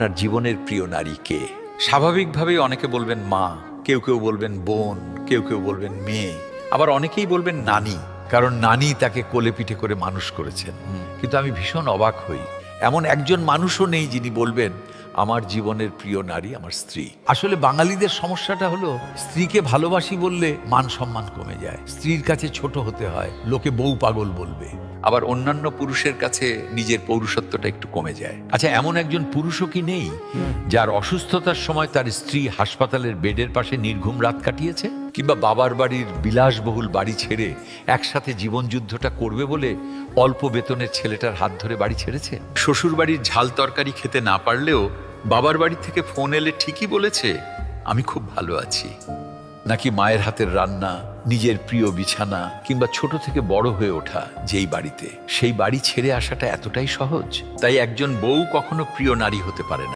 আপনার জীবনের প্রিয় নারী কে? স্বাভাবিকভাবেই অনেকে বলবেন মা, কেউ কেউ বলবেন বোন, কেউ কেউ বলবেন মেয়ে, আবার অনেকেই বলবেন নানি, কারণ নানি তাকে কোলে পিঠে করে মানুষ করেছেন। কিন্তু আমি ভীষণ অবাক হই, এমন একজন মানুষও নেই যিনি বলবেন আমার জীবনের প্রিয় নারী আমার স্ত্রী। আসলে বাঙালিদের সমস্যাটা হলো স্ত্রীকে ভালোবাসি বললে মান সম্মান কমে যায়, স্ত্রীর কাছে ছোট হতে হয়, লোকে বউ পাগল বলবে, আবার অন্যান্য পুরুষের কাছে নিজের পৌরুষত্বটা একটু কমে যায়। আচ্ছা, এমন একজন পুরুষও কি নেই যার অসুস্থতার সময় তার স্ত্রী হাসপাতালের বেডের পাশে নির্ঘুম রাত কাটিয়েছে, কিংবা বাবার বাড়ির বিলাসবহুল বাড়ি ছেড়ে একসাথে জীবনযুদ্ধটা করবে বলে অল্প বেতনের ছেলেটার হাত ধরে বাড়ি ছেড়েছে? শ্বশুর বাড়ির ঝাল তরকারি খেতে না পারলেও বাবার বাড়ি থেকে ফোন এলে ঠিকই বলেছে আমি খুব ভালো আছি। নাকি মায়ের হাতের রান্না, নিজের প্রিয় বিছানা, কিংবা ছোট থেকে বড় হয়ে ওঠা যেই বাড়িতে, সেই বাড়ি ছেড়ে আসাটা এতটাই সহজ? তাই একজন বউ কখনো প্রিয় নারী হতে পারে না।